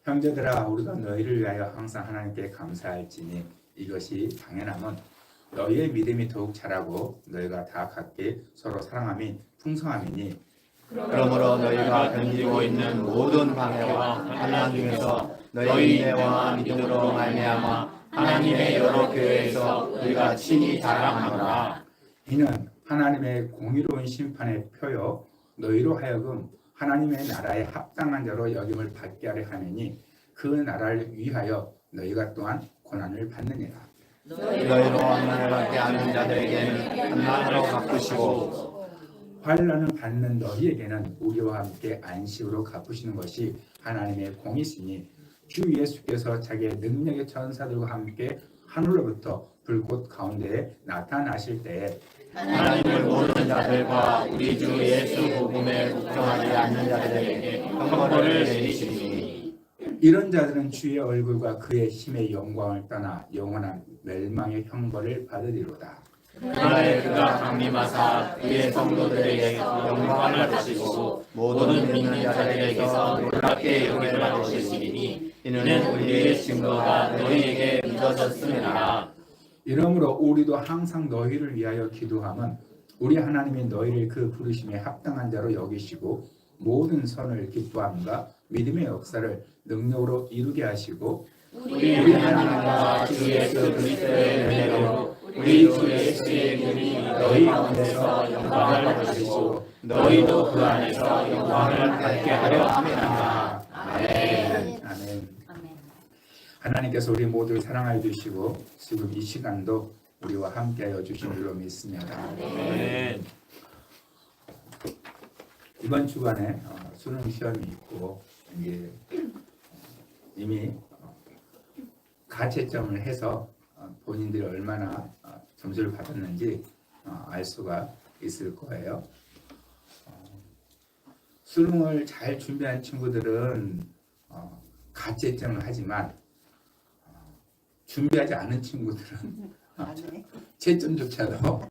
형제들아, 우리가 너희를 위하여 항상 하나님께 감사할지니 이것이 당연함은 너희의 믿음이 더욱 자라고 너희가 다 각기 서로 사랑함이 풍성함이니. 그러므로 너희가 견디고 있는 모든 방해와 환난 중에서 너희 인내와 믿음으로 말미암아 하나님의 여러 교회에서 너희가 친히 자랑하노라. 이는 하나님의 공의로운 심판의 표요 너희로 하여금 하나님의 나라에 합당한 자로 여김을 받게 하려 하느니 그 나라를 위하여 너희가 또한 고난을 받느니라. 너희로 환난을 받게 하는 자들에게는 환난으로 갚으시고 환난을 받는 너희에게는 우리와 함께 안식으로 갚으시는 것이 하나님의 공이시니 주 예수께서 자기의 능력의 천사들과 함께 하늘로부터 불꽃 가운데에 나타나실 때에 하나님을 모르는 자들과 우리 주 예수 복음에 복종하지 않는 자들에게 형벌을 내리시니 이런 자들은 주의 얼굴과 그의 힘의 영광을 떠나 영원한 멸망의 형벌을 받으리로다. 그날에 그가 강림하사 그의 성도들에게 영광을 받으시고 모든 믿는 자들에게서 놀랍게 이름을 받으시리니 이는 우리의 증거가 너희에게 믿어졌음이라. 이러므로 우리도 항상 너희를 위하여 기도함은 우리 하나님이 너희를 그 부르심에 합당한 자로 여기시고 모든 선을 기뻐함과 믿음의 역사를 능력으로 이루게 하시고 우리 하나님과 주 예수 그리스도의 은혜로 우리 주 예수의 이름이 너희 가운데서 영광을 받으시고 너희도 그 안에서 영광을 받게 하려 함이라. 아멘. 아멘. 하나님께서 우리 모두를 사랑하여 주시고 지금 이 시간도 우리와 함께하여 주신 줄로 믿습니다. 아멘. 이번 주간에 수능 시험이 있고 이게 이미 가채점을 해서 본인들이 얼마나 점수를 받았는지 알 수가 있을 거예요. 수능을 잘 준비한 친구들은 가채점을 하지만 준비하지 않은 친구들은 채점조차도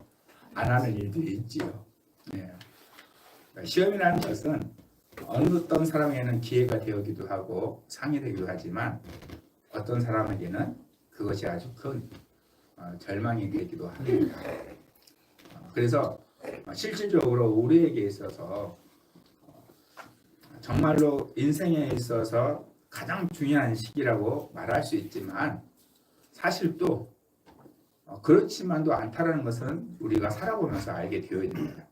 안 하는 일들이 있지요. 네. 시험이라는 것은 어떤 사람에게는 기회가 되기도 하고 상이 되기도 하지만 어떤 사람에게는 그것이 아주 큰 절망이 되기도 합니다. 그래서 실질적으로 우리에게 있어서 정말로 인생에 있어서 가장 중요한 시기라고 말할 수 있지만 사실 또 그렇지만도 않다라는 것은 우리가 살아보면서 알게 되어 있습니다.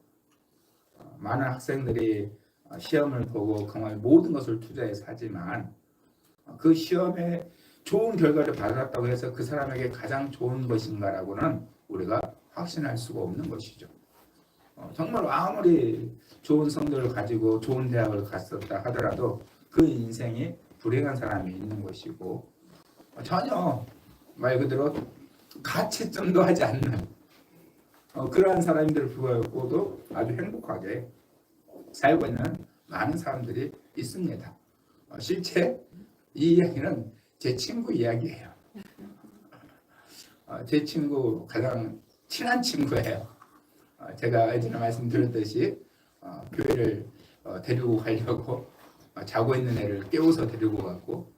많은 학생들이 시험을 보고 정말 모든 것을 투자해서 하지만 그 시험에 좋은 결과를 받았다고 해서 그 사람에게 가장 좋은 것인가라고는 우리가 확신할 수가 없는 것이죠. 정말 아무리 좋은 성적을 가지고 좋은 대학을 갔었다 하더라도 그 인생이 불행한 사람이 있는 것이고 전혀 말 그대로 가채점도 하지 않는 그러한 사람들 불구하고도 아주 행복하게 살고 있는 많은 사람들이 있습니다. 실제 이 이야기는 제 친구 이야기예요. 제 친구 가장 친한 친구예요. 제가 예전에 말씀드렸듯이 교회를 데리고 가려고 자고 있는 애를 깨워서 데리고 갔고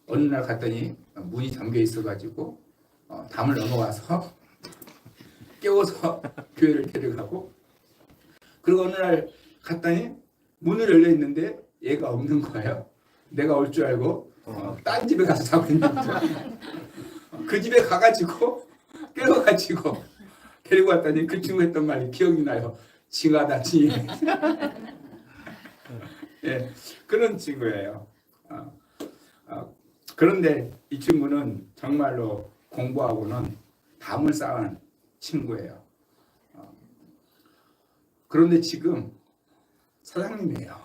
어느 날 갔더니 문이 잠겨 있어가지고 담을 넘어가서 깨워서 교회를 데려가고 그리고 어느 날 갔더니 문을 열려 있는데 얘가 없는 거예요. 내가 올 줄 알고 딴 집에 가서 자고 있는 거죠. 그 집에 가가지고 깨워가지고 데리고 왔더니 그 친구 했던 말이 기억이 나요. 징하다 징. 예, 그런 친구예요. 그런데 이 친구는 정말로 공부하고는 담을 쌓은 친구예요. 그런데 지금 사장님이에요.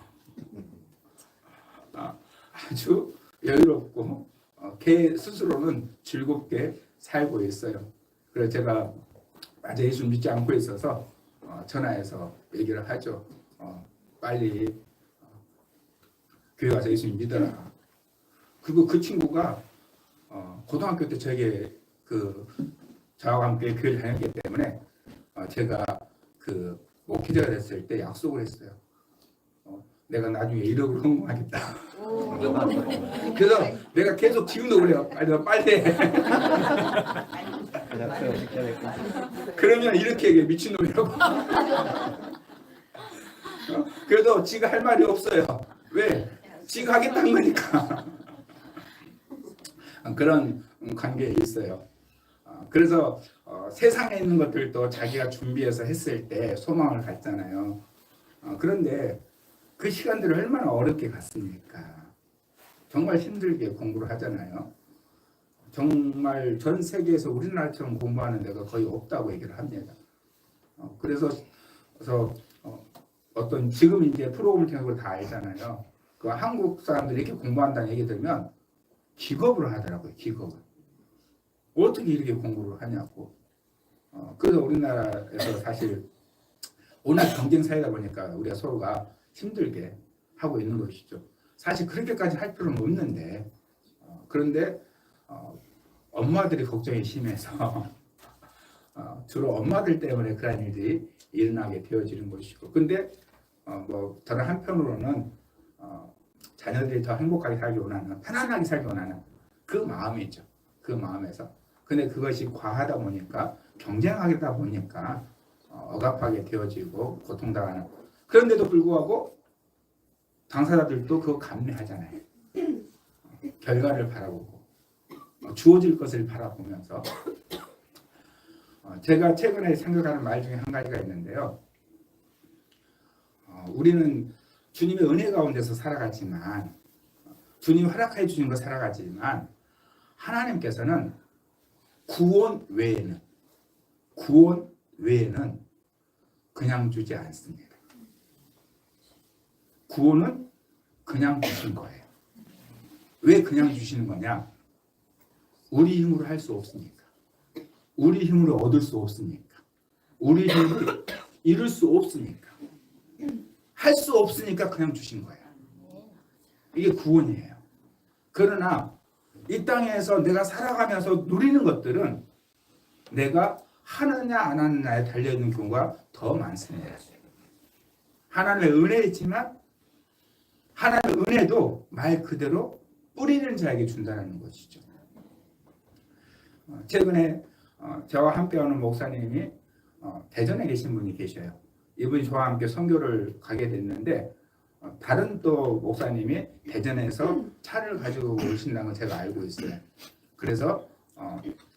아주 여유롭고 걔 스스로는 즐겁게 살고 있어요. 그래서 제가 아직 예수 믿지 않고 있어서 전화해서 얘기를 하죠. 빨리 교회 가서 예수 믿어라. 그리고 그 친구가 고등학교 때 저하고 함께 교회를 다녔기 때문에 제가 그 목회자가 됐을 때 약속을 했어요. 내가 나중에 1억을 헌금하겠다. 그래서 내가 계속 기운도 올려요. 빨리 해. 그러면 이렇게 얘기해. 미친놈이라고. 그래도 지가 할 말이 없어요. 왜? 지가 하겠다는 거니까. 그런 관계에 있어요. 그래서 세상에 있는 것들도 자기가 준비해서 했을 때 소망을 갖잖아요. 그런데 그 시간들을 얼마나 어렵게 갔습니까? 정말 힘들게 공부를 하잖아요. 정말 전 세계에서 우리나라처럼 공부하는 데가 거의 없다고 얘기를 합니다. 그래서 어떤 지금 이제 프로그램을 통해서 다 알잖아요. 그 한국 사람들이 이렇게 공부한다는 얘기 들으면 기겁을 하더라고요. 기겁을. 어떻게 이렇게 공부를 하냐고. 그래서 우리나라에서 사실 워낙 경쟁 사회다 보니까 우리가 서로가 힘들게 하고 있는 것이죠. 사실 그렇게까지 할 필요는 없는데 그런데 엄마들이 걱정이 심해서 주로 엄마들 때문에 그런 일들이 일어나게 되어지는 것이고, 근데 뭐 다른 한편으로는 자녀들이 더 행복하게 살기 원하는, 편안하게 살기 원하는 그 마음이죠. 그 마음에서. 근데 그것이 과하다 보니까, 경쟁하다 보니까 억압하게 되어지고 고통당하는. 그런데도 불구하고 당사자들도 그거 감내하잖아요. 결과를 바라보고 주어질 것을 바라보면서. 제가 최근에 생각하는 말 중에 한 가지가 있는데요. 우리는 주님의 은혜 가운데서 살아가지만, 주님이 허락해 주신 거 살아가지만, 하나님께서는 구원 외에는 그냥 주지 않습니다. 구원은 그냥 주신 거예요. 왜 그냥 주시는 거냐? 우리 힘으로 할 수 없으니까. 우리 힘으로 얻을 수 없으니까. 우리 힘으로 이룰 수 없으니까. 할 수 없으니까 그냥 주신 거예요. 이게 구원이에요. 그러나 이 땅에서 내가 살아가면서 누리는 것들은 내가 하느냐 안 하느냐에 달려있는 경우가 더 많습니다. 하나님의 은혜이지만 하나님의 은혜도 말 그대로 뿌리는 자에게 준다는 것이죠. 최근에 저와 함께 하는 목사님이 대전에 계신 분이 계셔요. 이분이 저와 함께 선교를 가게 됐는데 다른 또 목사님이 대전에서 차를 가지고 오신다는 걸 제가 알고 있어요. 그래서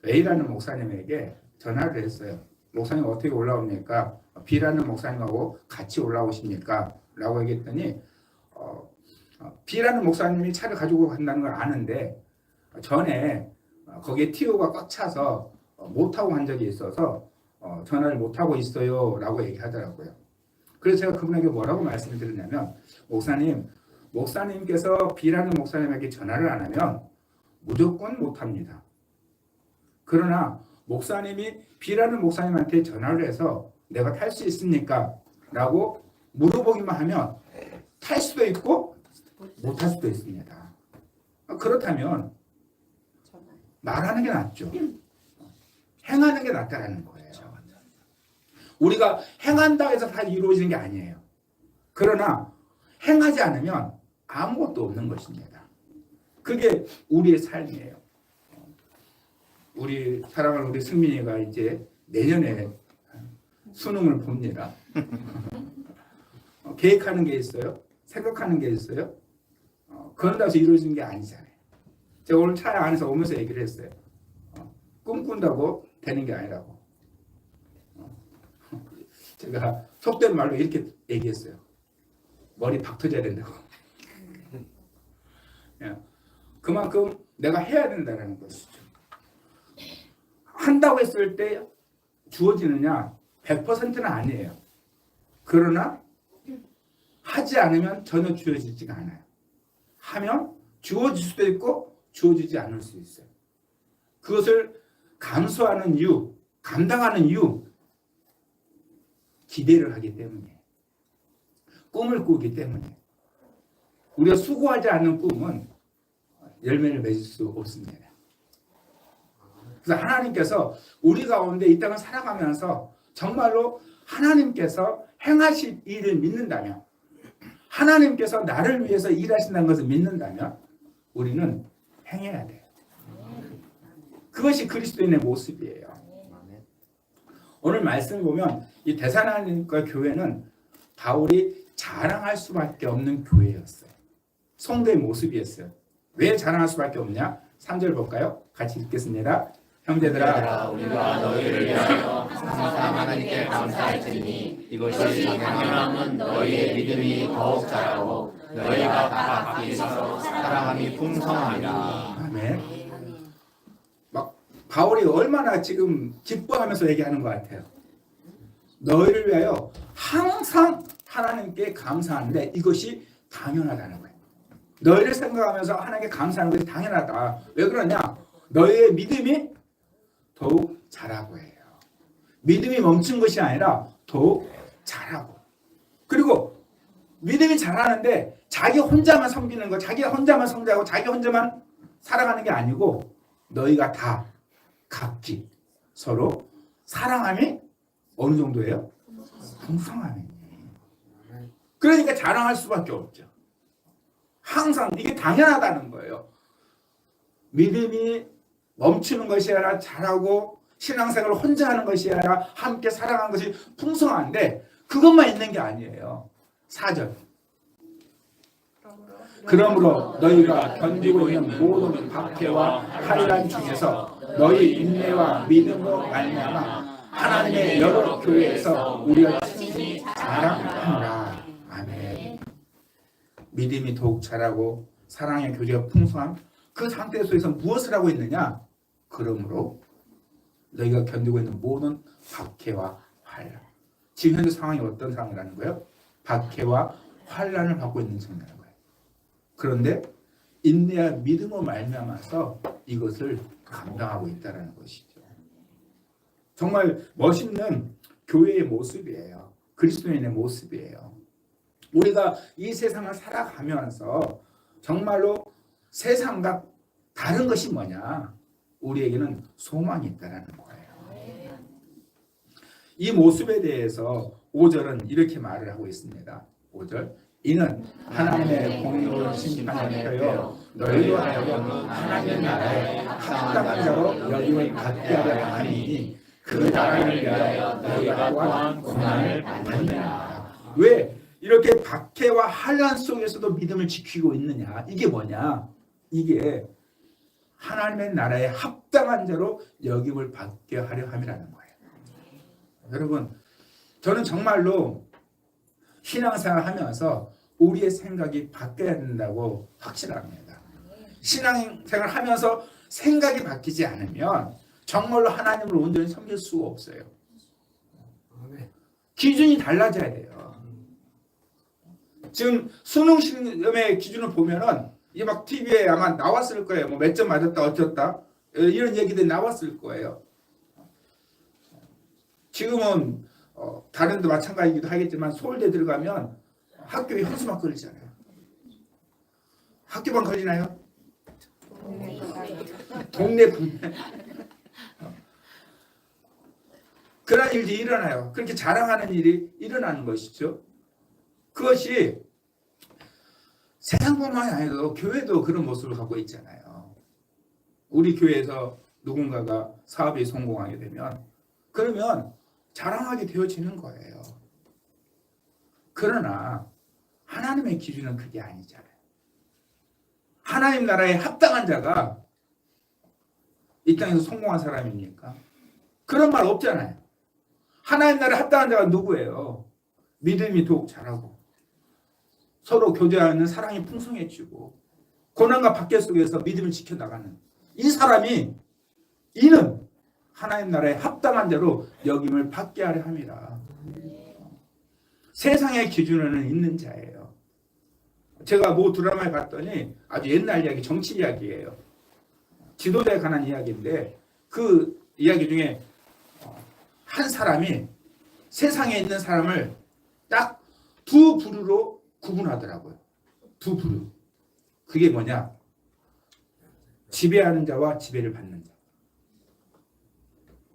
A라는 목사님에게 전화를 했어요. 목사님 어떻게 올라옵니까? B라는 목사님하고 같이 올라오십니까? 라고 얘기했더니 B라는 목사님이 차를 가지고 간다는 걸 아는데 전에 거기에 TO가 꽉 차서 못하고 간 적이 있어서 전화를 못하고 있어요 라고 얘기하더라고요. 그래서 제가 그분에게 뭐라고 말씀을 드렸냐면, 목사님께서 B라는 목사님에게 전화를 안 하면 무조건 못합니다. 그러나 목사님이 B라는 목사님한테 전화를 해서 내가 탈 수 있습니까? 라고 물어보기만 하면 탈 수도 있고 못할 수도 있습니다. 그렇다면 말하는 게 낫죠. 행하는 게 낫다라는 거예요. 우리가 행한다 해서 다 이루어지는 게 아니에요. 그러나 행하지 않으면 아무것도 없는 것입니다. 그게 우리의 삶이에요. 우리 사랑하는 우리 승민이가 이제 내년에 수능을 봅니다. 계획하는 게 있어요. 생각하는 게 있어요. 그런다고 해서 이루어지는 게 아니잖아요. 제가 오늘 차 안에서 오면서 얘기를 했어요. 꿈꾼다고 되는 게 아니라고. 제가 속된 말로 이렇게 얘기했어요. 머리 박 터져야 된다고. 그만큼 내가 해야 된다는 것이죠. 한다고 했을 때 주어지느냐? 100%는 아니에요. 그러나 하지 않으면 전혀 주어지지가 않아요. 하면 주어질 수도 있고 주어지지 않을 수 있어요. 그것을 감수하는 이유, 감당하는 이유, 기대를 하기 때문에, 꿈을 꾸기 때문에. 우리가 수고하지 않는 꿈은 열매를 맺을 수 없습니다. 그래서 하나님께서 우리 가운데 이 땅을 살아가면서 정말로 하나님께서 행하실 일을 믿는다면, 하나님께서 나를 위해서 일하신다는 것을 믿는다면 우리는 행해야 돼요. 그것이 그리스도인의 모습이에요. 오늘 말씀을 보면 이 데살로니가 교회는 바울이 자랑할 수밖에 없는 교회였어요. 성도의 모습이었어요. 왜 자랑할 수밖에 없냐? 3절 볼까요? 같이 읽겠습니다. 형제들아, 우리가 너희를 위하여 항상 하나님께 감사할지니 이것이 당연함은 너희의 믿음이 더욱 자라고 너희가 각각 서로 사랑함이 풍성함이라. 아멘. 막 바울이 얼마나 지금 기뻐하면서 얘기하는 것 같아요. 너희를 위하여 항상 하나님께 감사하는데 이것이 당연하다는 거예요. 너희를 생각하면서 하나님께 감사하는 것이 당연하다. 왜 그러냐? 너희의 믿음이 더욱 자라고 해요. 믿음이 멈춘 것이 아니라 더욱 자라고. 그리고 믿음이 자라는데 자기 혼자만 섬기는 거, 자기 혼자만 성장하고 자기 혼자만 살아가는 게 아니고 너희가 다 각기 서로 사랑함이 어느 정도예요? 풍성함이. 그러니까 자랑할 수밖에 없죠. 항상 이게 당연하다는 거예요. 믿음이 멈추는 것이 아니라 자라고 신앙생활을 혼자 하는 것이 아니라 함께 살아가는 것이 풍성한데 그것만 있는 게 아니에요. 4절. 그러므로 너희가 견디고 있는 모든 박해와 환난 중에서 너희 인내와 믿음으로 말미암아 하나님의 여러 교회에서 우리가 친히 자랑하노라. 아멘. 믿음이 더욱 자라고 사랑의 교제가 풍성함. 그 상태 속에서 무엇을 하고 있느냐? 그러므로 너희가 견디고 있는 모든 박해와 환난. 지금 현재 상황이 어떤 상황이라는 거예요? 박해와 환난을 받고 있는 상황이라는 거예요. 그런데 인내와 믿음으로 말미암아서 이것을 감당하고 있다는 것이죠. 정말 멋있는 교회의 모습이에요. 그리스도인의 모습이에요. 우리가 이 세상을 살아가면서 정말로 세상과 다른 것이 뭐냐? 우리에게는 소망이 있다는 거예요. 이 모습에 대해서 5절은 이렇게 말을 하고 있습니다. 5절. 이는 하나님의 공의로운 심판을 펴요 너희로 하여금 하나님의 나라에 합당한 자로 여김을 받게 하려 하니 그 나라를 위하여 너희가 또한 고난을 받느니라. 왜 이렇게 박해와 환난 속에서도 믿음을 지키고 있느냐? 이게 뭐냐? 이게 하나님의 나라에 합당한 자로 여김을 받게 하려 함이라는 거예요. 여러분, 저는 정말로 신앙생활 하면서 우리의 생각이 바뀌어야 된다고 확신합니다. 신앙생활 하면서 생각이 바뀌지 않으면 정말로 하나님을 온전히 섬길 수가 없어요. 기준이 달라져야 돼요. 지금 수능 시험의 기준을 보면은 이게 막 TV에 아마 나왔을 거예요. 뭐 몇 점 맞았다 어쩌다 이런 얘기들이 나왔을 거예요. 지금은 다른 데 마찬가지이기도 하겠지만 서울대 들어가면 학교에 현수막 걸리잖아요. 학교만 걸리나요? 동네 분야. 그런 일이 일어나요. 그렇게 자랑하는 일이 일어나는 것이죠. 그것이 세상뿐만이 아니라 교회도 그런 모습을 갖고 있잖아요. 우리 교회에서 누군가가 사업이 성공하게 되면 그러면 자랑하게 되어지는 거예요. 그러나 하나님의 기준은 그게 아니잖아요. 하나님 나라에 합당한 자가 이 땅에서 성공한 사람입니까? 그런 말 없잖아요. 하나님 나라에 합당한 자가 누구예요? 믿음이 더욱 자라고 서로 교제하는 사랑이 풍성해지고 고난과 박해 속에서 믿음을 지켜나가는 이 사람이 이는 하나님 나라에 합당한 대로 여김을 받게 하려 함이라. 세상의 기준에는 있는 자예요. 제가 모 드라마에 봤더니 아주 옛날 이야기, 정치 이야기예요. 지도자에 관한 이야기인데 그 이야기 중에 한 사람이 세상에 있는 사람을 딱 두 부류로 구분하더라고요. 두 부류. 그게 뭐냐? 지배하는 자와 지배를 받는 자.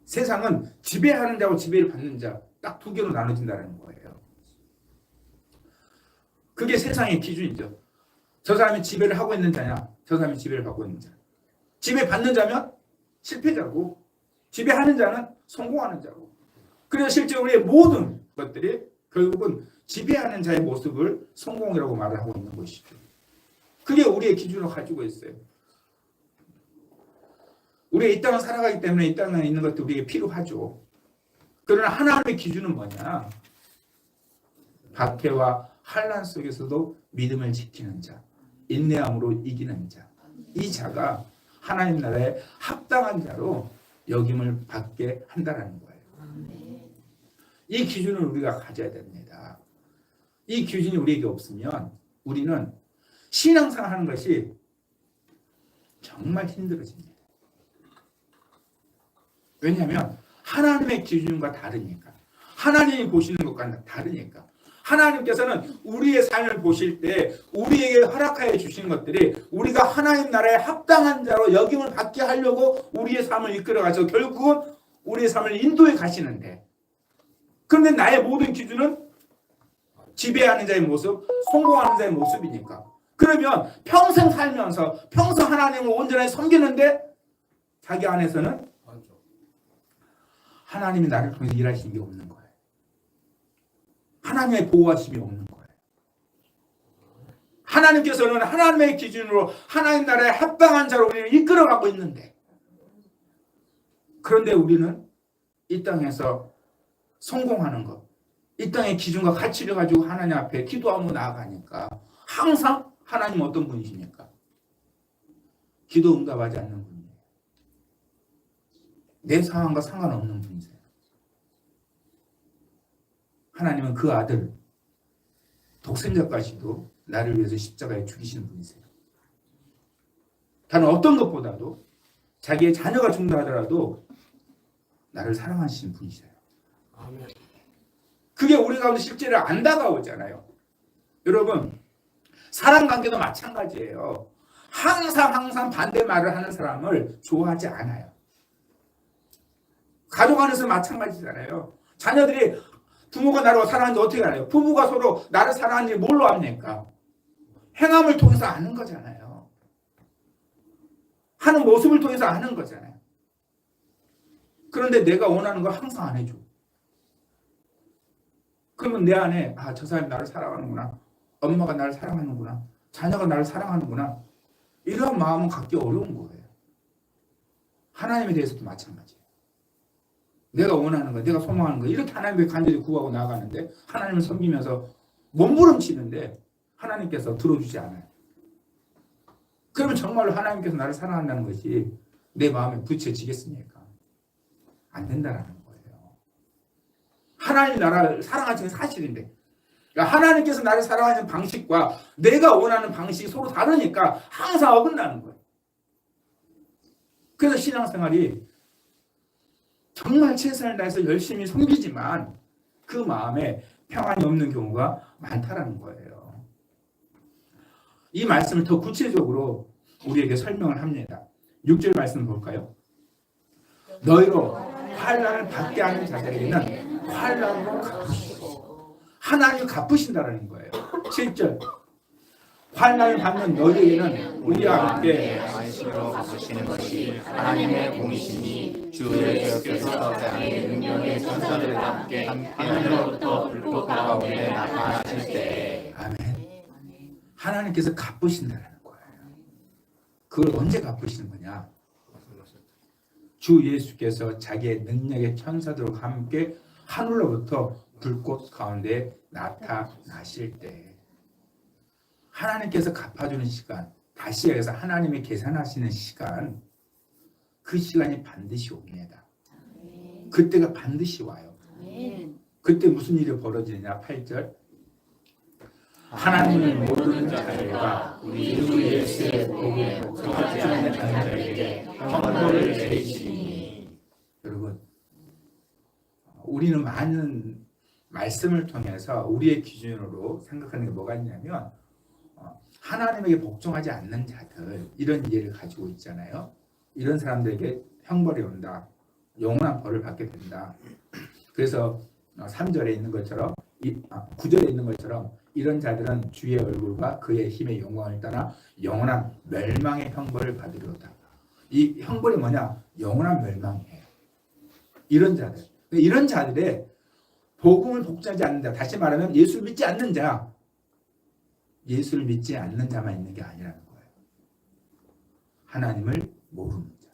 세상은 지배하는 자와 지배를 받는 자 딱 두 개로 나눠진다는 거예요. 그게 세상의 기준이죠. 저 사람이 지배를 하고 있는 자냐, 저 사람이 지배를 받고 있는 자. 지배받는 자면 실패자고, 지배하는 자는 성공하는 자고. 그래서 실제 우리의 모든 것들이 결국은 지배하는 자의 모습을 성공이라고 말을 하고 있는 것이죠. 그게 우리의 기준을 가지고 있어요. 우리가 이 땅을 살아가기 때문에 이 땅에 있는 것도 우리에게 필요하죠. 그러나 하나님의 기준은 뭐냐? 박해와 환난 속에서도 믿음을 지키는 자, 인내함으로 이기는 자. 이 자가 하나님 나라에 합당한 자로 여김을 받게 한다는 거예요. 이 기준을 우리가 가져야 됩니다. 이 기준이 우리에게 없으면 우리는 신앙생활 하는 것이 정말 힘들어집니다. 왜냐하면 하나님의 기준과 다르니까. 하나님이 보시는 것과 다르니까. 하나님께서는 우리의 삶을 보실 때 우리에게 허락하여 주신 것들이 우리가 하나님 나라에 합당한 자로 여김을 받게 하려고 우리의 삶을 이끌어가서 결국은 우리의 삶을 인도해 가시는데, 그런데 나의 모든 기준은 지배하는 자의 모습, 성공하는 자의 모습이니까. 그러면 평생 살면서 평생 하나님을 온전히 섬기는데 자기 안에서는 하나님이 나를 통해서 일하시는 게 없는 거예요. 하나님의 보호하심이 없는 거예요. 하나님께서는 하나님의 기준으로 하나님 나라에 합당한 자로 우리를 이끌어가고 있는데, 그런데 우리는 이 땅에서 성공하는 것, 이 땅의 기준과 가치를 가지고 하나님 앞에 기도하며 나아가니까 항상 하나님 어떤 분이십니까? 기도 응답하지 않는 분이에요. 내 상황과 상관없는 분이세요. 하나님은 그 아들 독생자까지도 나를 위해서 십자가에 죽이시는 분이세요. 다른 어떤 것보다도 자기의 자녀가 죽는다 하더라도 나를 사랑하시는 분이세요. 아멘. 그게 우리 가운데 실제로 안 다가오잖아요. 여러분, 사람 관계도 마찬가지예요. 항상 반대 말을 하는 사람을 좋아하지 않아요. 가족 안에서 마찬가지잖아요. 자녀들이 부모가 나를 사랑하는지 어떻게 알아요? 부부가 서로 나를 사랑하는지 뭘로 압니까? 행함을 통해서 아는 거잖아요. 하는 모습을 통해서 아는 거잖아요. 그런데 내가 원하는 걸 항상 안 해줘. 그러면 내 안에 저 사람이 나를 사랑하는구나. 엄마가 나를 사랑하는구나. 자녀가 나를 사랑하는구나. 이런 마음은 갖기 어려운 거예요. 하나님에 대해서도 마찬가지예요. 내가 원하는 거, 내가 소망하는 거, 이렇게 하나님께 간절히 구하고 나아가는데 하나님을 섬기면서 몸부림치는데 하나님께서 들어주지 않아요. 그러면 정말로 하나님께서 나를 사랑한다는 것이 내 마음에 부채지겠습니까? 안 된다는 거예요. 하나님 나라를 사랑하시는 사실인데, 그러니까 하나님께서 나를 사랑하는 방식과 내가 원하는 방식이 서로 다르니까 항상 어긋나는 거예요. 그래서 신앙생활이 정말 최선을 다해서 열심히 섬기지만 그 마음에 평안이 없는 경우가 많다라는 거예요. 이 말씀을 더 구체적으로 우리에게 설명을 합니다. 6절 말씀 볼까요? 너희로 환난을 받게 하는 자들에게는 환난으로 갚으시고, 하나님이 갚으신다라는 거예요. 7절 환난을 받는 너희에게는 우리와 함께 안식으로 갚으시는 것이 하나님의 공이시니 주 예수께서 자기의 능력의 천사들과 함께 하늘로부터 불꽃 가운데 나타나실 때. 아멘. 하나님께서 갚으신다라는 거예요. 그걸 언제 갚으시는 거냐? 주 예수께서 자기의 능력의 천사들과 함께 하늘로부터 불꽃 가운데 나타나실 때, 하나님께서 갚아주는 시간, 다시 해서 하나님이 계산하시는 시간, 그 시간이 반드시 옵니다. 그때가 반드시 와요. 그때 무슨 일이 벌어지느냐? 8절 하나님을 모르는 자들과 우리 주 예수의 복에 복종하지 않는 자들에게 형벌을 내리시니. 여러분, 우리는 많은 말씀을 통해서 우리의 기준으로 생각하는 게 뭐가 있냐면, 하나님에게 복종하지 않는 자들, 이런 이해를 가지고 있잖아요. 이런 사람들에게 형벌이 온다. 영원한 벌을 받게 된다. 그래서 3절에 있는 것처럼 9절에 있는 것처럼 이런 자들은 주의 얼굴과 그의 힘의 영광을 떠나 영원한 멸망의 형벌을 받으리로다. 이 형벌이 뭐냐? 영원한 멸망이에요. 이런 자들의 복음을 복종하지 않는 자, 다시 말하면 예수를 믿지 않는 자, 예수를 믿지 않는 자만 있는 게 아니라는 거예요. 하나님을 모르는 자,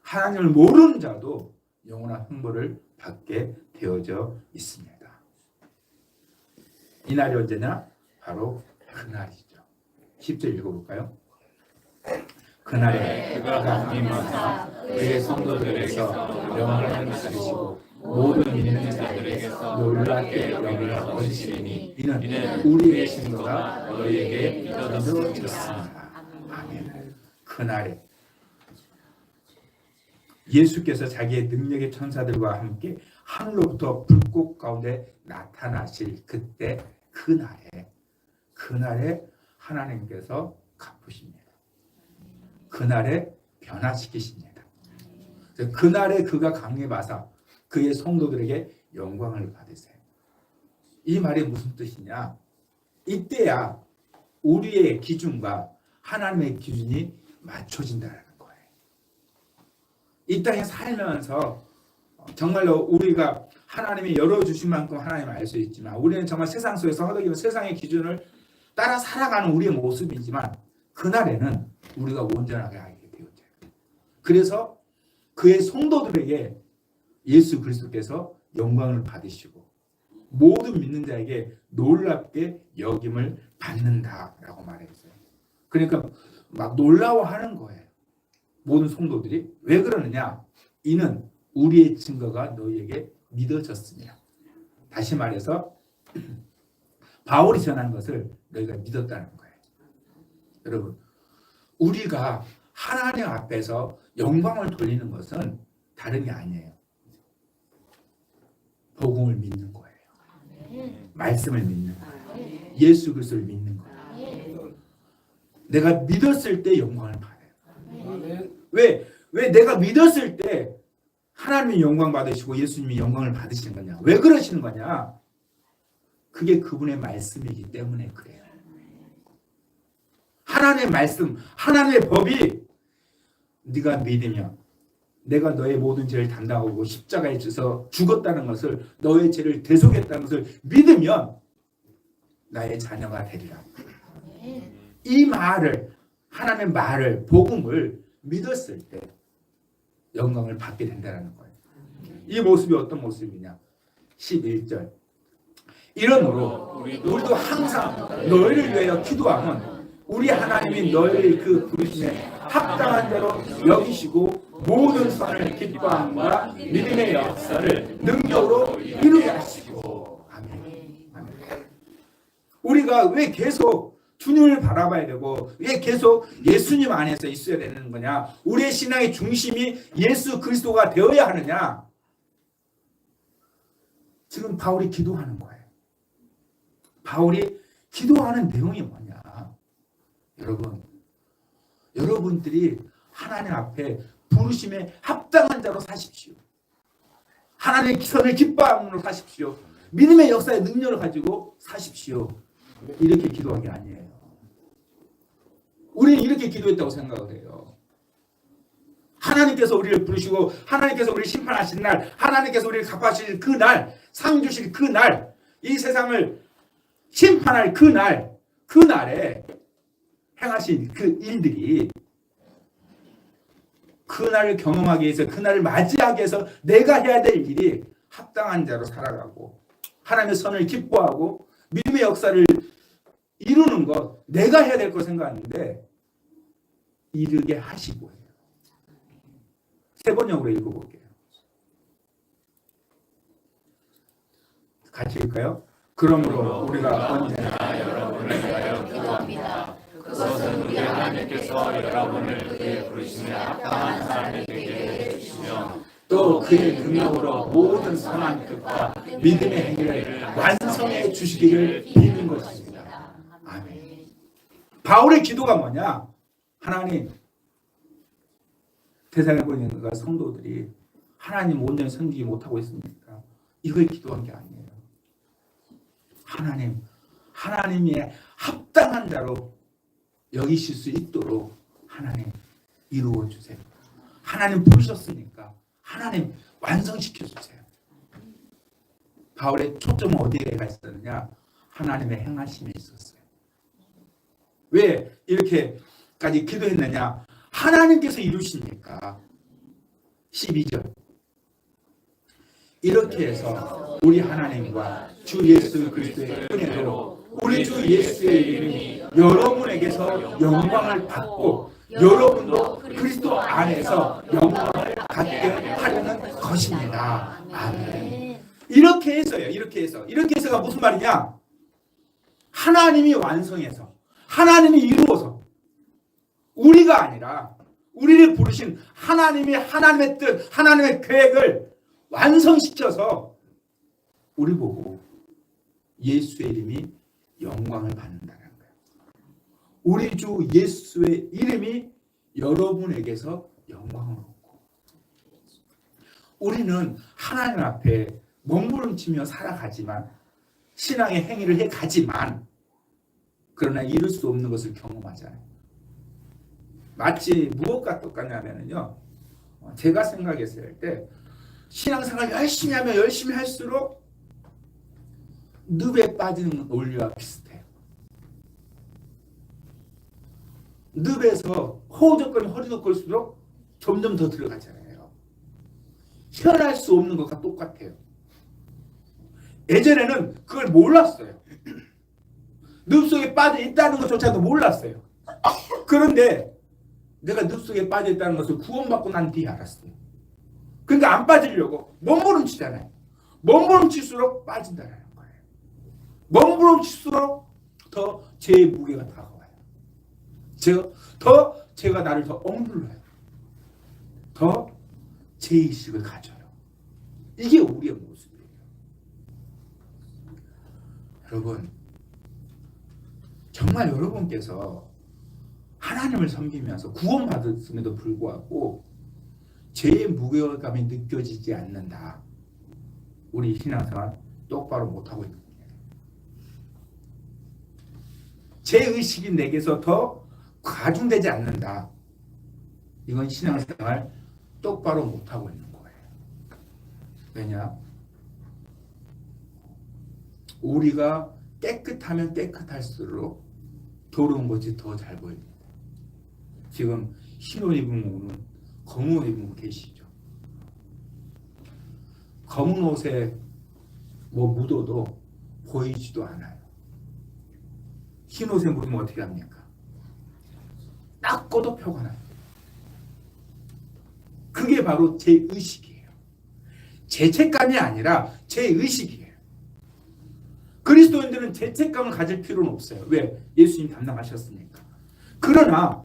하나님을 모르는 자도 영원한 형벌을 받게 되어져 있습니다. 이 날이 언제냐? 바로 그날이죠. 10절 읽어볼까요? 그날에 그가 강림하사 그의 성도들에게서 영원을 받으시고 모든 믿는 자들에게서 놀랍게 영을 얻으시리니 이는 우리의 신도가 너희에게 믿어졌습니다. 아멘. 그날에 예수께서 자기의 능력의 천사들과 함께 하늘로부터 불꽃 가운데 나타나실 그때 그날에 하나님께서 갚으십니다. 그날에 변화시키십니다. 그날에 그가 강림하사 그의 성도들에게 영광을 받으세요. 이 말이 무슨 뜻이냐? 이때야 우리의 기준과 하나님의 기준이 맞춰진다는 거예요. 이 땅에 살면서 정말로 우리가 하나님이 열어주신 만큼 하나님을 알 수 있지만 우리는 정말 세상 속에서 허덕이고 세상의 기준을 따라 살아가는 우리의 모습이지만 그날에는 우리가 온전하게 알게 되었죠. 그래서 그의 성도들에게 예수 그리스도께서 영광을 받으시고 모든 믿는 자에게 놀랍게 여김을 받는다라고 말했어요. 그러니까 막 놀라워하는 거예요. 모든 성도들이. 왜 그러느냐? 이는 우리의 증거가 너희에게 믿어졌습니다. 다시 말해서 바울이 전한 것을 너희가 믿었다는 거예요. 여러분, 우리가 하나님 앞에서 영광을 돌리는 것은 다른 게 아니에요. 복음을 믿는 거예요. 말씀을 믿는 거예요. 예수 그리스도를 믿는 거예요. 내가 믿었을 때 영광을 받아요. 왜 내가 믿었을 때 하나님이 영광 받으시고 예수님이 영광을 받으시는 거냐? 왜 그러시는 거냐? 그게 그분의 말씀이기 때문에 그래요. 하나님의 말씀, 하나님의 법이 네가 믿으면 내가 너의 모든 죄를 담당하고 십자가에 져서 죽었다는 것을, 너의 죄를 대속했다는 것을 믿으면 나의 자녀가 되리라. 이 말을, 하나님의 말을, 복음을 믿었을 때 영광을 받게 된다는 거예요. 이 모습이 어떤 모습이냐? 11절. 이러므로 우리도 항상 너희를 위하여 기도하면 우리 하나님이 너희를 그 부르심에 합당한 대로 여기시고 모든 선을 기뻐함과 믿음의 역사를 능력으로 이루게 하시고. 아멘. 아멘. 우리가 왜 계속 주님을 바라봐야 되고 왜 계속 예수님 안에서 있어야 되는 거냐? 우리의 신앙의 중심이 예수 그리스도가 되어야 하느냐? 지금 바울이 기도하는 거예요. 바울이 기도하는 내용이 뭐냐? 여러분들이 하나님 앞에 부르심에 합당한 자로 사십시오. 하나님의 선을 기뻐함으로 사십시오. 믿음의 역사의 능력을 가지고 사십시오. 이렇게 기도한 게 아니에요. 우리는 이렇게 기도했다고 생각을 해요. 하나님께서 우리를 부르시고 하나님께서 우리를 심판하신 날, 하나님께서 우리를 갚아주실 그 날, 상 주실 그 날, 이 세상을 심판할 그 날, 그 날에 행하신 그 일들이 그날을 경험하기 위해서, 그날을 맞이하기 위해서 내가 해야 될 일이 합당한 자로 살아가고 하나님의 선을 기뻐하고 믿음의 역사를 이루는 것, 내가 해야 될 거 생각하는데 이르게 하시고 해요. 세 번역으로 읽어볼게요. 같이 읽을까요? 그러므로 우리가 언제나 여러분을 위하여 기도합니다. 그것은 우리 하나님께서 여러분을 그의 부르심에 합당한 사람이 되게 해주시며 또 그의 능력으로 모든 선한 뜻과 믿음의 행위를 완성해 주시기를 비는 것입니다. 아멘. 바울의 기도가 뭐냐? 하나님, 세상에 보이는 성도들이 하나님 온전히 섬기지 못하고 있습니까? 이걸 기도한 게 아니에요. 하나님이 합당한 자로 여기실 수 있도록 하나님 이루어 주세요. 하나님 부르셨으니까 하나님 완성시켜 주세요. 바울의 초점은 어디에 가 있었느냐? 하나님의 행하심에 있었어요. 왜 이렇게까지 기도했느냐? 하나님께서 이루시니까. 12절 이렇게 해서 우리 하나님과 주 예수 그리스도의 은혜로 우리 주 예수의 이름이 여러분에게서 영광을 받고 여러분도 그리스도 안에서 영광을 갖게 하려는 것입니다. 아멘. 이렇게 해서요. 이렇게 해서가 무슨 말이냐? 하나님이 완성해서 하나님이 이루어서 우리가 아니라 우리를 부르신 하나님의 뜻, 하나님의 계획을 완성시켜서 우리 보고 예수의 이름이 영광을 받는다는 거예요. 우리 주 예수의 이름이 여러분에게서 영광을 얻고 우리는 하나님 앞에 몸부림치며 살아가지만 신앙의 행위를 해가지만 그러나 이룰 수 없는 것을 경험하잖아요. 마치 무엇과 똑같냐면요. 제가 생각했을 때 신앙생활 열심히 하면 열심히 할수록 늪에 빠지는 원리와 비슷해요. 늪에서 허우적거리면 허리도 걸수록 점점 더 들어가잖아요. 헤어날 수 없는 것과 똑같아요. 예전에는 그걸 몰랐어요. 늪 속에 빠져 있다는 것조차도 몰랐어요. 그런데 내가 늪 속에 빠져 있다는 것을 구원받고 난 뒤에 알았어요. 그러니까 안 빠지려고 몸부림치잖아요. 몸부림칠수록 빠진다는 거예요. 몸부림칠수록 더 제 무게가 다가와요. 제가 나를 더 억눌러요. 더 제의식을 가져요. 이게 우리의 모습이에요. 여러분, 정말 여러분께서 하나님을 섬기면서 구원받았음에도 불구하고 죄의 무게감이 느껴지지 않는다. 우리 신앙생활 똑바로 못하고 있는 거예요. 죄의식이 내게서 더 과중되지 않는다. 이건 신앙생활 똑바로 못하고 있는 거예요. 왜냐? 우리가 깨끗하면 깨끗할수록 더러운 것이 더 잘 보입니다. 지금 흰 옷 입은 분은 검은 옷 입은 분 계시죠? 검은 옷에 묻어도 보이지도 않아요. 흰 옷에 묻으면 어떻게 합니까? 닦고도 표가 나요. 그게 바로 제 의식이에요. 죄책감이 아니라 제 의식이에요. 그리스도인들은 죄책감을 가질 필요는 없어요. 왜? 예수님 담당하셨으니까. 그러나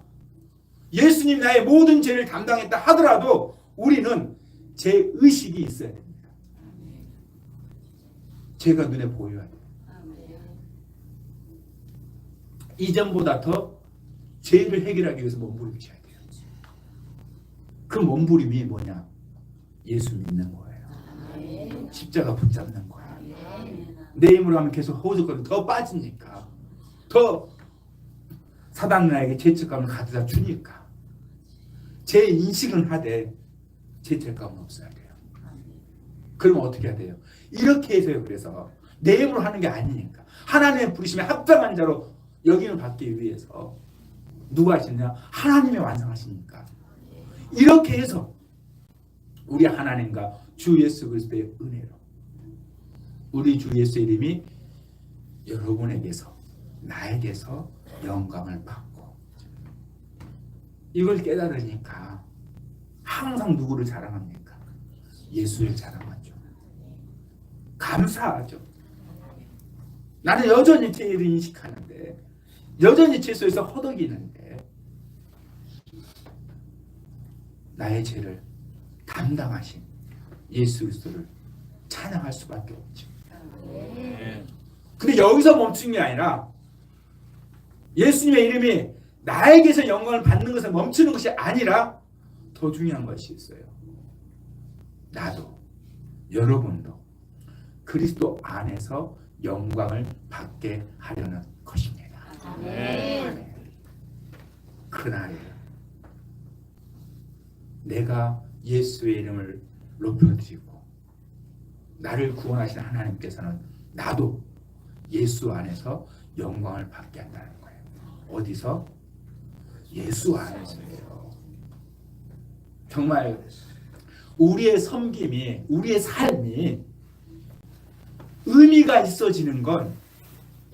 예수님 나의 모든 죄를 담당했다 하더라도 우리는 제 의식이 있어야 됩니다. 죄가 눈에 보여야 돼요. 이전보다 더 죄를 해결하기 위해서 몸부림쳐야 돼요. 그 몸부림이 뭐냐? 예수 믿는 거예요. 십자가 붙잡는 거예요. 내 힘으로 하면 계속 허우적거리고 더 빠지니까, 더 사단 나에게 죄책감을 가져다 주니까 제 인식은 하되 죄책감은 없어야 돼요. 그러면 어떻게 해야 돼요? 이렇게 해서요. 그래서 내 힘으로 하는 게 아니니까 하나님의 부르심에 합당한 자로 여김을 받기 위해서 누가 하시냐? 하나님이 완성하시니까 이렇게 해서 우리 하나님과 주 예수 그리스도의 은혜로 우리 주 예수의 이름이 여러분에게서 나에게서 영광을 받고 이걸 깨달으니까 항상 누구를 자랑합니까? 예수를 자랑하죠. 감사하죠. 나는 여전히 죄를 인식하는데 여전히 죄 속에서 허덕이는데 나의 죄를 담당하신 예수 그리스도를 찬양할 수밖에 없죠. 근데 여기서 멈춘 게 아니라 예수님의 이름이 나에게서 영광을 받는 것에 멈추는 것이 아니라 더 중요한 것이 있어요. 나도 여러분도 그리스도 안에서 영광을 받게 하려는 것입니다. 아멘. 그날에 내가 예수의 이름을 높여드리고 나를 구원하신 하나님께서는 나도 예수 안에서 영광을 받게 한다는 거예요. 어디서? 예수 안에서요. 정말 우리의 섬김이, 우리의 삶이 의미가 있어지는 건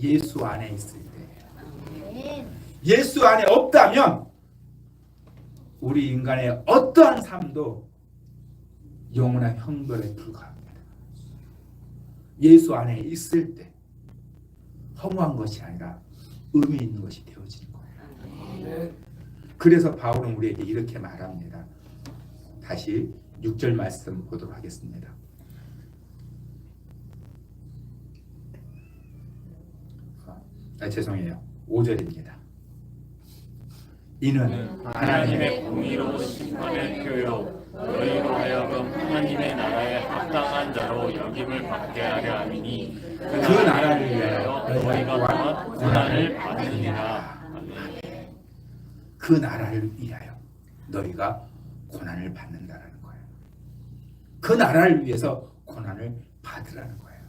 예수 안에 있을 때예요. 예수 안에 없다면 우리 인간의 어떠한 삶도 영원한 형벌에 불과합니다. 예수 안에 있을 때 허무한 것이 아니라 의미 있는 것이 되어지는 거예요. 그래서 바울은 우리에게 이렇게 말합니다. 다시 6절 말씀 보도록 하겠습니다. 죄송해요. 5절입니다. 이는 하나님의 공의로운 심판의 표요 너희로 하여금 하나님의 나라에 합당한 자로 여김을 받게 하려 함이니 그 나라를 위하여 너희가 또한 고난을 받으리라. 아멘. 그 나라를 위하여 너희가 고난을 받는다라는 거예요. 그 나라를 위해서 고난을 받으라는 거예요.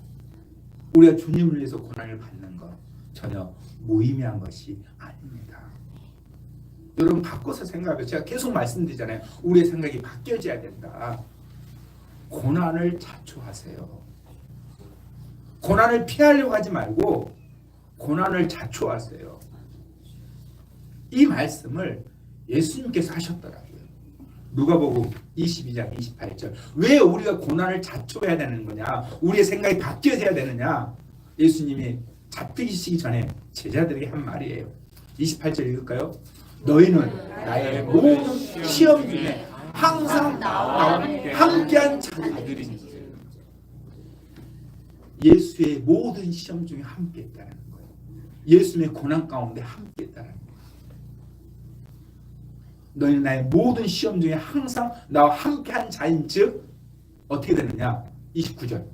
우리가 주님을 위해서 고난을 받는 것 전혀 무의미한 것이 아닙니다. 여러분 바꿔서 생각해요. 제가 계속 말씀드리잖아요. 우리의 생각이 바뀌어져야 된다. 고난을 자초하세요. 고난을 피하려고 하지 말고 고난을 자초하세요. 이 말씀을 예수님께서 하셨더라고요. 누가복음 22장 28절. 왜 우리가 고난을 자초해야 되는 거냐? 우리의 생각이 바뀌어져야 되느냐? 예수님이 잡히시기 전에 제자들에게 한 말이에요. 28절 읽을까요? 너희는 나의 모든 시험 중에 항상 나와 함께한 자들이니. 예수의 모든 시험 중에 함께했다는 거예요. 예수님의 고난 가운데 함께했다는 거예요. 너희는 나의 모든 시험 중에 항상 나와 함께한 자인 즉 어떻게 되느냐? 29절.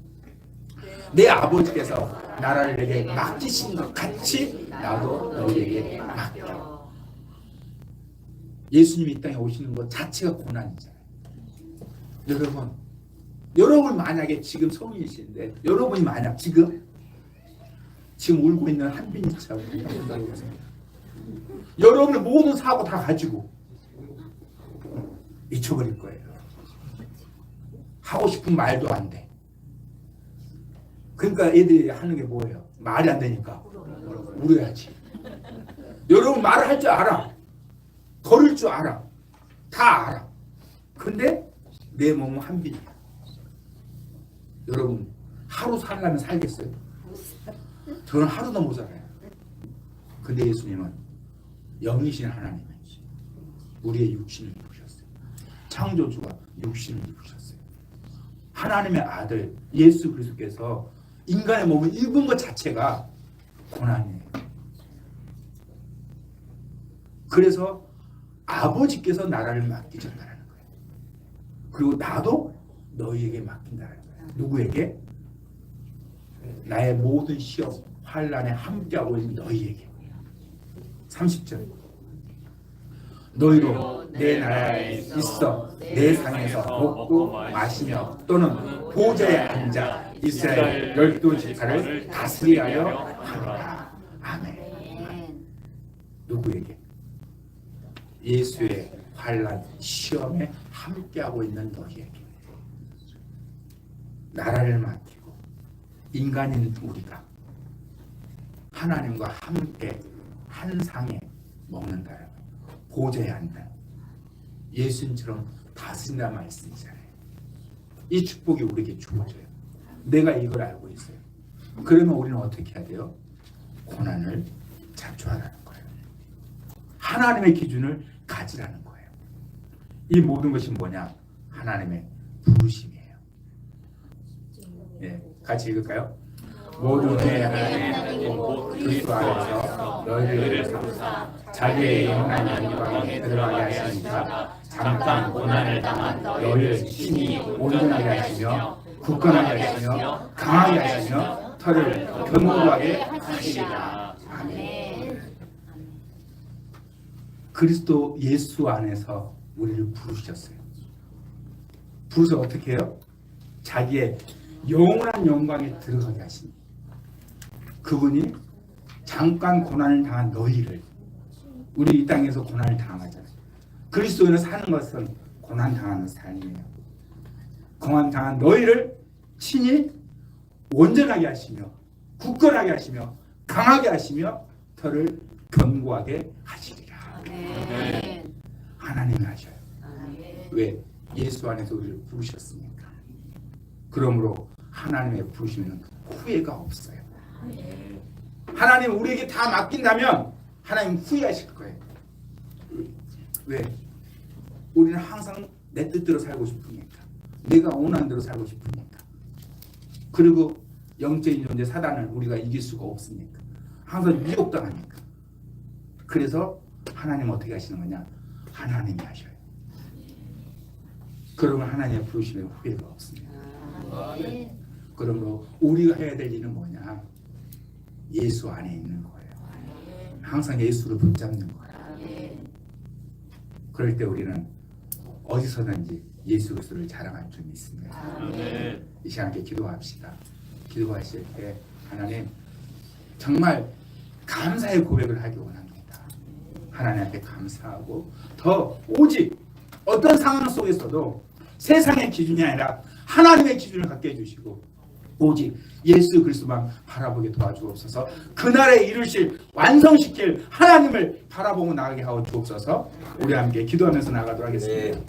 내 아버지께서 나라를 내게 맡기신 것 같이 나도 너희에게 맡겨. 예수님이 이 땅에 오시는 것 자체가 고난이잖아요. 여러분 만약에 지금 성인이신데 여러분이 만약 지금 울고 있는 한빈이처럼 여러분의 모든 사고 다 가지고 미쳐버릴 거예요. 하고 싶은 말도 안 돼. 그러니까 애들이 하는 게 뭐예요? 말이 안 되니까 울어야지. 여러분 말을 할 줄 알아. 걸을 줄 알아. 다 알아. 근데 내 몸은 한빈이야. 여러분 하루 살려면 살겠어요? 저는 하루도 못 살아요. 근데 예수님은 영이신 하나님이 우리의 육신을 입으셨어요. 창조주가 육신을 입으셨어요. 하나님의 아들 예수 그리스도께서 인간의 몸을 입은 것 자체가 고난이에요. 그래서 아버지께서 나라를 맡기셨다는 거예요. 그리고 나도 너희에게 맡긴다는 거예요. 누구에게? 나의 모든 시험, 환난에 함께하고 있는 너희에게. 30절. 너희로 내 나라에 있어 내 상에서 먹고 마시며 또는 보좌에 앉아 이스라엘 12지파를 다스리하여 하노라. 아멘. 누구에게? 예수의 환난 시험에 함께하고 있는 너희에게. 나라를 맡기고 인간인 우리가 하나님과 함께 한 상에 먹는다는 거예요. 보좌에 앉는 예수님처럼 다스린다는 말씀이잖아요. 이 축복이 우리에게 주어져요. 내가 이걸 알고 있어요. 그러면 우리는 어떻게 해야 돼요? 고난을 자초하라는 거예요. 하나님의 기준을 가지라는 거예요. 이 모든 것이 뭐냐? 하나님의 부르심이에요. 예, 같이 읽을까요? 모두 내 하나님 곧 그리스도 안에서 너희를 삼사 자기의 영원한 영광에 들어가게 하시니까 잠깐 고난을 당한 너희를 친히 온전하게 하시며 굳건하게 하시며 강하게 하시며 저를 견고하게 하시리라. 아멘. 그리스도 예수 안에서 우리를 부르셨어요. 부르셔 어떻게 해요? 자기의 영원한 영광에 들어가게 하시니 그분이 잠깐 고난을 당한 너희를 우리 이 땅에서 고난을 당하잖아요. 그리스도인은 사는 것은 고난 당하는 삶이에요. 고난 당한 너희를 친히 온전하게 하시며 굳건하게 하시며 강하게 하시며 저를 견고하게 하시리라. 아멘. 하나님이 하셔요. 아멘. 왜? 예수 안에서 우리를 부르셨으니까. 그러므로 하나님의 부르시면 후회가 없어요. 하나님 우리에게 다 맡긴다면 하나님 후회하실 거예요. 왜? 우리는 항상 내 뜻대로 살고 싶으니까. 내가 원하는 대로 살고 싶으니까. 그리고 영적인 존재 사단을 우리가 이길 수가 없으니까. 항상 미혹당하니까. 그래서 하나님 어떻게 하시는 거냐? 하나님이 하셔요. 그러면 하나님의 부르심에 후회가 없습니다. 아멘. 그러므로 우리가 해야 될 일은 뭐냐? 예수 안에 있는 거예요. 항상 예수를 붙잡는 거예요. 아멘. 그럴 때 우리는 어디서든지 예수 그리스도를 자랑할 줄 믿습니다. 아멘. 이 시간 함께 기도합시다. 기도하실 때 하나님 정말 감사의 고백을 하기 원합니다. 하나님한테 감사하고 더 오직 어떤 상황 속에서도 세상의 기준이 아니라 하나님의 기준을 갖게 해주시고 오직 예수 그리스도만 바라보게 도와주옵소서. 그날에 이루실 완성시킬 하나님을 바라보고 나가게 하여 주옵소서. 우리 함께 기도하면서 나가도록 하겠습니다.